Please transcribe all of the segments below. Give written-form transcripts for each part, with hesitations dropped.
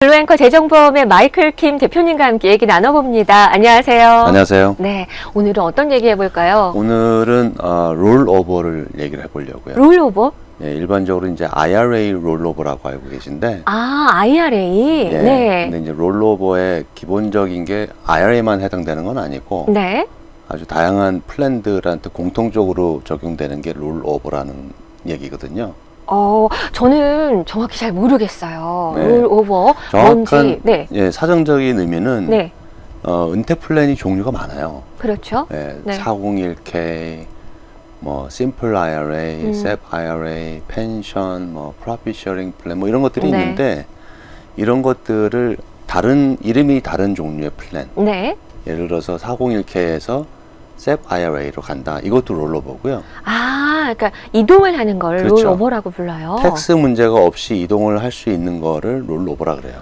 블루앵커 재정보험의 마이클 킴 대표님과 함께 얘기 나눠봅니다. 안녕하세요. 안녕하세요. 네, 오늘은 어떤 얘기 해볼까요? 오늘은 롤오버를 얘기를 해보려고요. 롤오버? 예, 일반적으로 이제 IRA 롤오버라고 알고 계신데, IRA. 예, 네. 근데 이제 롤오버의 기본적인 게 IRA만 해당되는 건 아니고, 네. 아주 다양한 플랜들한테 공통적으로 적용되는 게 롤오버라는 얘기거든요. 저는 정확히 잘 모르겠어요. 네. 롤오버 정확한 뭔지. 네. 예, 사정적인 의미는 네. 은퇴 플랜이 종류가 많아요. 그렇죠. 예, 네. 401k, 뭐 심플 IRA, SEP IRA, 펜션, 뭐 프로핏 셔링 플랜 뭐 이런 것들이 네. 있는데 이런 것들을 이름이 다른 종류의 플랜. 네. 예를 들어서 401k에서 SEP IRA로 간다. 이것도 롤오버고요. 그러니까 이동을 하는 걸 그렇죠. 롤오버라고 불러요. 텍스 문제가 없이 이동을 할 수 있는 거를 롤오버라 그래요.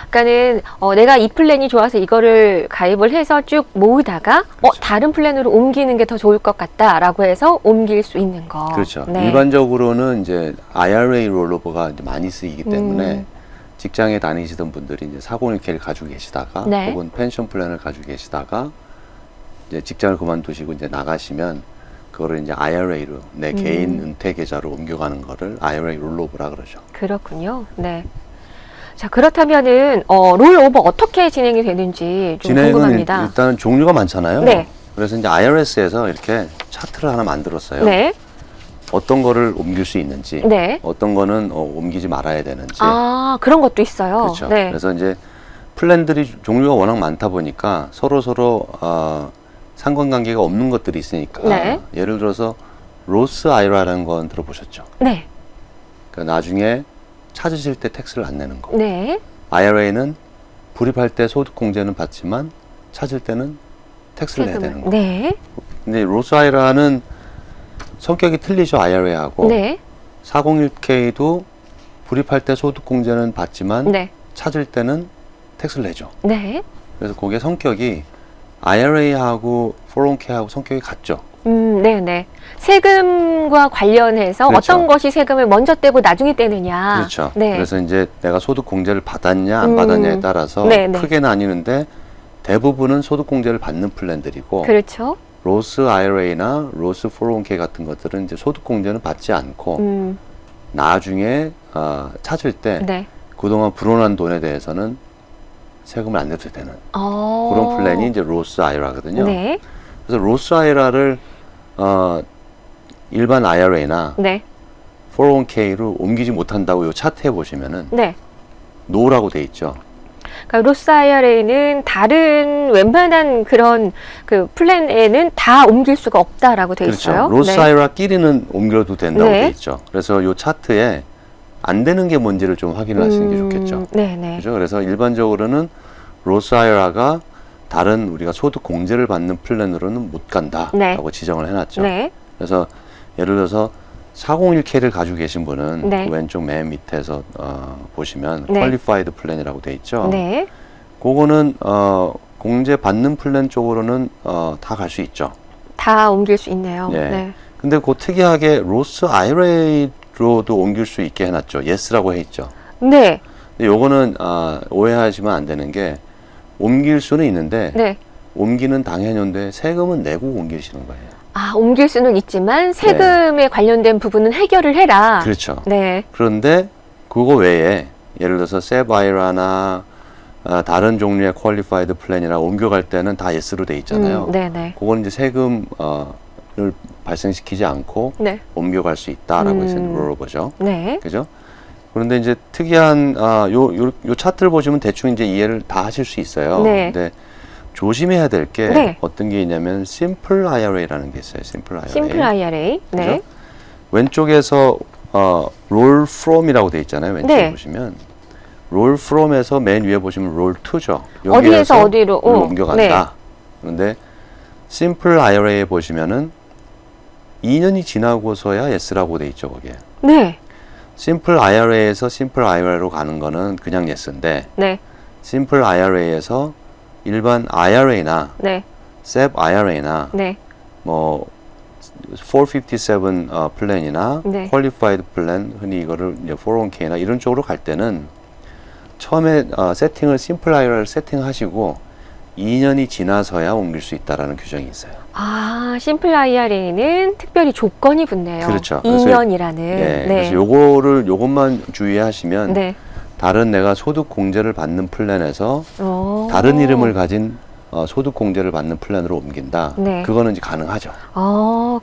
그러니까는 내가 이 플랜이 좋아서 이거를 가입을 해서 쭉 모으다가 그렇죠. 다른 플랜으로 옮기는 게 더 좋을 것 같다라고 해서 옮길 수 있는 거. 그렇죠. 네. 일반적으로는 이제 IRA 롤오버가 이제 많이 쓰이기 때문에 직장에 다니시던 분들이 이제 401k를 가지고 계시다가 네. 혹은 펜션 플랜을 가지고 계시다가 이제 직장을 그만두시고 이제 나가시면 그거를 이제 IRA로 내 개인 은퇴 계좌로 옮겨가는 거를 IRA 롤오버라 그러죠. 그렇군요. 네. 자, 그렇다면은 롤오버 어떻게 진행이 되는지 좀 진행은 궁금합니다. 일단은 종류가 많잖아요. 네. 그래서 이제 IRS에서 이렇게 차트를 하나 만들었어요. 네. 어떤 거를 옮길 수 있는지, 네. 어떤 거는 옮기지 말아야 되는지. 그런 것도 있어요. 그렇죠. 네. 그래서 이제 플랜들이 종류가 워낙 많다 보니까 서로 상관관계가 없는 것들이 있으니까. 네. 예를 들어서 로스 아이라라는 건 들어보셨죠? 네. 그러니까 나중에 찾으실 때 텍스를 안 내는 거. 네. IRA는 불입할 때 소득공제는 받지만 찾을 때는 텍스를 내야 되는 거. 네. 근데 로스 아이라는 성격이 틀리죠, IRA하고. 네. 401k도 불입할 때 소득공제는 받지만 네. 찾을 때는 텍스를 내죠. 네. 그래서 그게 성격이 IRA하고 401k하고 성격이 같죠. 네네. 세금과 관련해서 그렇죠. 어떤 것이 세금을 먼저 떼고 나중에 떼느냐. 그렇죠. 네. 그래서 이제 내가 소득공제를 받았냐 안 받았냐에 따라서 네네. 크게 나뉘는데 대부분은 소득공제를 받는 플랜들이고 그렇죠. 로스 IRA나 로스 401k 같은 것들은 이제 소득공제는 받지 않고 나중에 찾을 때 네. 그동안 불어난 돈에 대해서는 세금을 안 내도 되는 그런 플랜이 이제 로스 IRA거든요. 네. 그래서 로스 IRA를 일반 IRA나 네. 401k로 옮기지 못한다고 이 차트에 보시면은 네. 노라고 돼 있죠. 그러니까 로스 IRA는 다른 웬만한 그런 그 플랜에는 다 옮길 수가 없다라고 돼 그렇죠. 있어요. 로스 네. IRA끼리는 옮겨도 된다고 네. 돼 있죠. 그래서 이 차트에 안 되는 게 뭔지를 좀 확인을 하시는 게 좋겠죠. 네네. 그렇죠? 그래서 일반적으로는 로스 IRA가 다른 우리가 소득 공제를 받는 플랜으로는 못 간다라고 네. 지정을 해놨죠. 네. 그래서 예를 들어서 401k를 가지고 계신 분은 네. 그 왼쪽 맨 밑에서 보시면 네. 퀄리파이드 플랜이라고 돼 있죠. 네. 그거는 공제 받는 플랜 쪽으로는 다 갈 수 있죠. 다 옮길 수 있네요. 예. 네. 근데 그 특이하게 로스 IRA로도 옮길 수 있게 해놨죠. 예스라고 해 있죠. 네. 근데 요거는 오해하시면 안 되는 게 옮길 수는 있는데 네. 옮기는 당해년도에 세금은 내고 옮기시는 거예요. 옮길 수는 있지만 세금에 관련된 부분은 해결을 해라. 그렇죠. 네. 그런데 그거 외에 예를 들어서 SEP IRA나 다른 종류의 퀄리파이드 플랜이라 옮겨갈 때는 다 예스로 돼 있잖아요. 네네. 그건 이제 세금을 발생시키지 않고 네. 옮겨갈 수 있다라고 해서 롤오버죠. 네. 그죠? 그런데 이제 특이한 요 차트를 보시면 대충 이제 이해를 다 하실 수 있어요. 네. 근데 조심해야 될 게 네. 어떤 게 있냐면 심플 IRA라는 게 있어요. 심플 IRA. 심플 IRA. 네. 그죠? 왼쪽에서 롤 from이라고 돼 있잖아요. 왼쪽에 네. 보시면 롤 from에서 맨 위에 보시면 롤 to죠. 어디에서 어디로 옮겨간다. 네. 그런데 심플 IRA에 보시면은 2년이 지나고서야 yes라고 돼 있죠. 거기에. 네. 심플 IRA에서 심플 IRA로 가는 거는 그냥 yes인데 네. 심플 IRA에서 일반 IRA나 네. SEP IRA나 네. 뭐 457 플랜이나 네. 퀄리파이드 플랜, 흔히 이거를 이제 401k나 이런 쪽으로 갈 때는 처음에 세팅을 심플 IRA를 세팅하시고 2년이 지나서야 옮길 수 있다라는 규정이 있어요. 아, 심플 IRA는 특별히 조건이 붙네요. 그렇죠. 2년이라는. 네. 그래서 요것만 주의하시면 네. 다른 내가 소득 공제를 받는 플랜에서 오. 다른 이름을 가진 소득 공제를 받는 플랜으로 옮긴다. 네. 그거는 이제 가능하죠.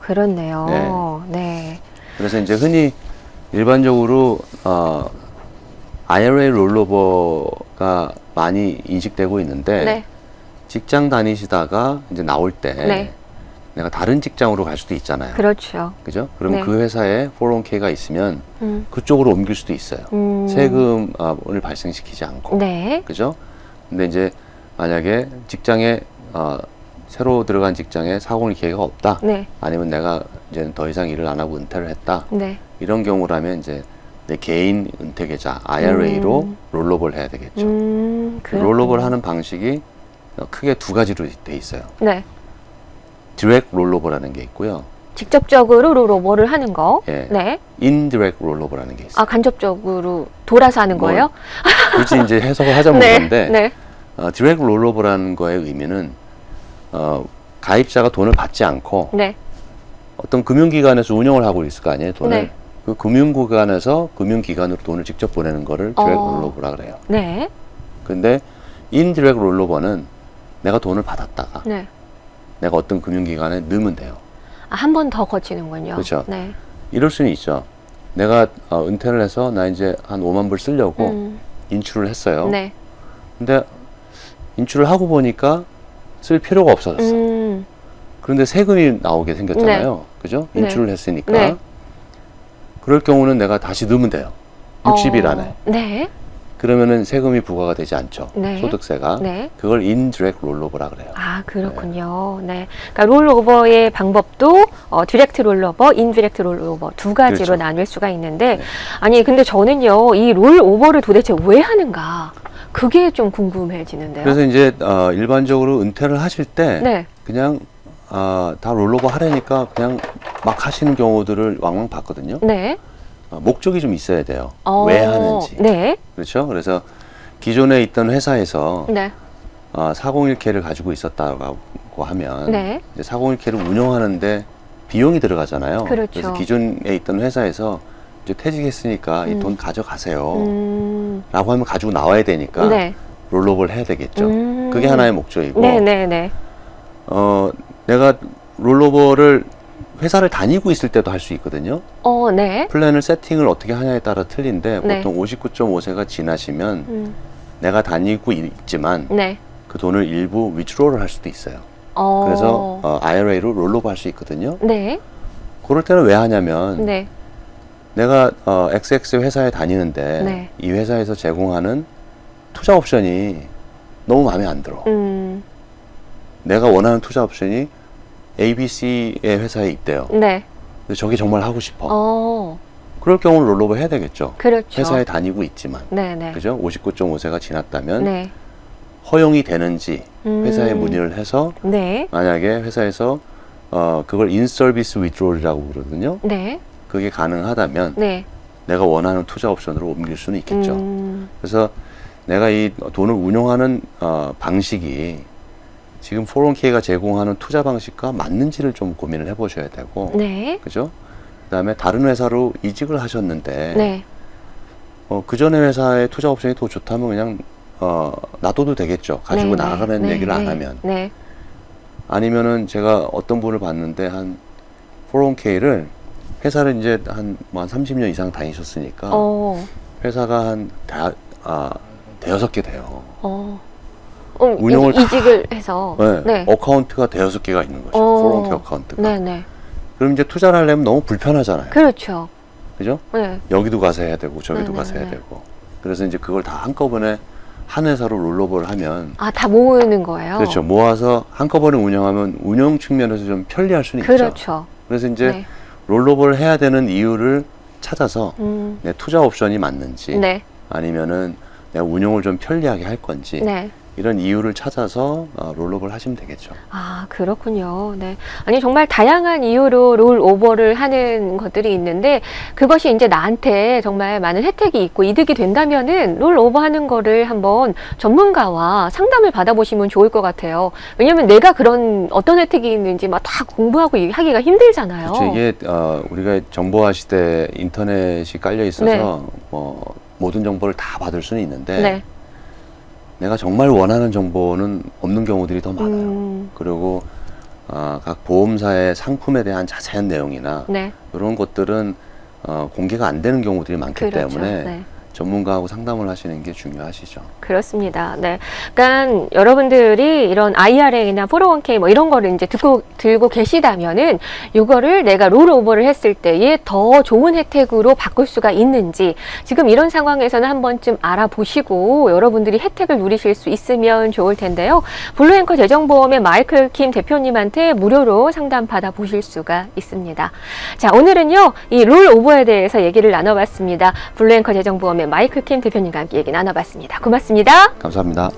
그렇네요. 네. 그래서 이제 흔히 일반적으로 IRA 롤오버가 많이 인식되고 있는데 네. 직장 다니시다가 이제 나올 때 네. 내가 다른 직장으로 갈 수도 있잖아요. 그렇죠. 그죠? 그럼 네. 그 회사에 401k가 있으면 음. 그쪽으로 옮길 수도 있어요. 세금을 발생시키지 않고. 네. 그죠? 근데 이제 만약에 직장에 새로 들어간 직장에 401k가 없다. 네. 아니면 내가 이제 더 이상 일을 안 하고 은퇴를 했다. 네. 이런 경우라면 이제 내 개인 은퇴 계좌 IRA로 롤오버를 해야 되겠죠. 롤오버를 하는 방식이 크게 두 가지로 돼 있어요. 네. 디렉트 롤오버라는 게 있고요. 직접적으로 롤오버를 하는 거. 예. 네. 인디렉트 롤오버라는 게 있어요. 아, 간접적으로 돌아서 하는 뭐, 거예요? 굳이 이제 해석을 하자면 네. 그런데 네. 디렉트 롤오버라는 거의 의미는 가입자가 돈을 받지 않고 네. 어떤 금융기관에서 운영을 하고 있을 거 아니에요, 돈을. 네. 그 금융기관에서 금융기관으로 돈을 직접 보내는 거를 디렉트 롤오버라 그래요. 네. 근데 인디렉트 롤오버는 내가 돈을 받았다가 네. 내가 어떤 금융기관에 넣으면 돼요. 아, 한 번 더 거치는군요. 그렇죠. 네. 이럴 수는 있죠. 내가 은퇴를 해서 나 이제 한 5만 불 쓰려고 인출을 했어요. 네. 근데 인출을 하고 보니까 쓸 필요가 없어졌어. 그런데 세금이 나오게 생겼잖아요. 그죠? 네. 인출을 했으니까. 네. 그럴 경우는 내가 다시 넣으면 돼요. 60일 안에. 네. 그러면은 세금이 부과가 되지 않죠. 네. 소득세가. 네. 그걸 인디렉트 롤오버라 그래요. 아, 그렇군요. 네. 그러니까 롤오버의 방법도 디렉트 롤오버, 인디렉트 롤오버 두 가지로 그렇죠. 나눌 수가 있는데 네. 아니, 근데 저는요, 이 롤오버를 도대체 왜 하는가? 그게 좀 궁금해지는데요. 그래서 이제 일반적으로 은퇴를 하실 때 네. 그냥 다 롤오버 하려니까 그냥 막 하시는 경우들을 왕왕 봤거든요. 네. 목적이 좀 있어야 돼요. 왜 하는지. 네. 그렇죠? 그래서 기존에 있던 회사에서 네. 401k를 가지고 있었다고 하면 네. 이제 401k를 운영하는데 비용이 들어가잖아요. 그렇죠. 그래서 기존에 있던 회사에서 이제 퇴직했으니까 이 돈 가져가세요. 라고 하면 가지고 나와야 되니까 네. 롤오버를 해야 되겠죠. 그게 하나의 목적이고 네, 네, 네. 내가 롤오버를 회사를 다니고 있을 때도 할 수 있거든요. 네. 플랜을 세팅을 어떻게 하냐에 따라 틀린데 네. 보통 59.5세가 지나시면 내가 다니고 있지만 네. 그 돈을 일부 위드로를 할 수도 있어요. 그래서 IRA로 롤오버 할 수 있거든요. 네. 그럴 때는 왜 하냐면 네. 내가 XX 회사에 다니는데 네. 이 회사에서 제공하는 투자 옵션이 너무 마음에 안 들어. 내가 원하는 투자 옵션이 ABC의 회사에 있대요. 네. 근데 저게 정말 하고 싶어. 그럴 경우는 롤오버 해야 되겠죠. 그렇죠. 회사에 다니고 있지만. 네, 네. 그죠? 59.5세가 지났다면 네. 허용이 되는지 회사에 문의를 해서 네. 만약에 회사에서 그걸 인서비스 위드롤이라고 그러거든요. 네. 그게 가능하다면 네. 내가 원하는 투자 옵션으로 옮길 수는 있겠죠. 그래서 내가 이 돈을 운용하는 방식이 지금 401k가 제공하는 투자 방식과 맞는지를 좀 고민을 해보셔야 되고, 네. 그죠? 그다음에 다른 회사로 이직을 하셨는데, 네. 그 전에 회사의 투자 옵션이 더 좋다면 그냥 놔둬도 되겠죠. 가지고 네, 나가는 네, 얘기를 안 네, 하면. 네. 아니면은 제가 어떤 분을 봤는데 한 401k를 회사를 이제 한 30년 이상 다니셨으니까 회사가 한 대여섯 개 돼요. 운영을 이직을 해서 네, 네. 어카운트가 대여섯 개가 있는 거죠. 401k 어카운트가. 네네. 그럼 이제 투자를 하려면 너무 불편하잖아요. 그렇죠. 그죠? 네. 여기도 가서 해야 되고 저기도 네, 가서 네, 해야 네. 되고. 그래서 이제 그걸 다 한꺼번에 한 회사로 롤오버를 하면 다 모으는 거예요? 그렇죠. 모아서 한꺼번에 운영하면 운영 측면에서 좀 편리할 수는 있죠. 그렇죠. 그래서 이제 네. 롤오버를 해야 되는 이유를 찾아서 내 투자 옵션이 맞는지 네. 아니면은 내가 운용을 좀 편리하게 할 건지 네. 이런 이유를 찾아서 롤오버를 하시면 되겠죠. 아, 그렇군요. 네. 아니, 정말 다양한 이유로 롤 오버를 하는 것들이 있는데, 그것이 이제 나한테 정말 많은 혜택이 있고 이득이 된다면은 롤 오버 하는 거를 한번 전문가와 상담을 받아보시면 좋을 것 같아요. 왜냐면 내가 그런 어떤 혜택이 있는지 막 다 공부하고 하기가 힘들잖아요. 그렇죠. 이게 우리가 정보화 시대 인터넷이 깔려 있어서 네. 모든 정보를 다 받을 수는 있는데 네. 내가 정말 원하는 정보는 없는 경우들이 더 많아요. 그리고 각 보험사의 상품에 대한 자세한 내용이나 네. 이런 것들은 공개가 안 되는 경우들이 많기 그렇죠. 때문에 네. 전문가하고 상담을 하시는 게 중요하시죠. 그렇습니다. 네. 그러니까 여러분들이 이런 IRA나 401k 뭐 이런 거를 이제 들고 계시다면은 이거를 내가 롤오버를 했을 때에 더 좋은 혜택으로 바꿀 수가 있는지 지금 이런 상황에서는 한 번쯤 알아보시고 여러분들이 혜택을 누리실 수 있으면 좋을 텐데요. 블루앵커 재정보험의 마이클 킴 대표님한테 무료로 상담 받아보실 수가 있습니다. 자, 오늘은요. 이 롤오버에 대해서 얘기를 나눠봤습니다. 블루앵커 재정보험의 마이클 킴 대표님과 함께 얘기 나눠봤습니다. 고맙습니다. 감사합니다.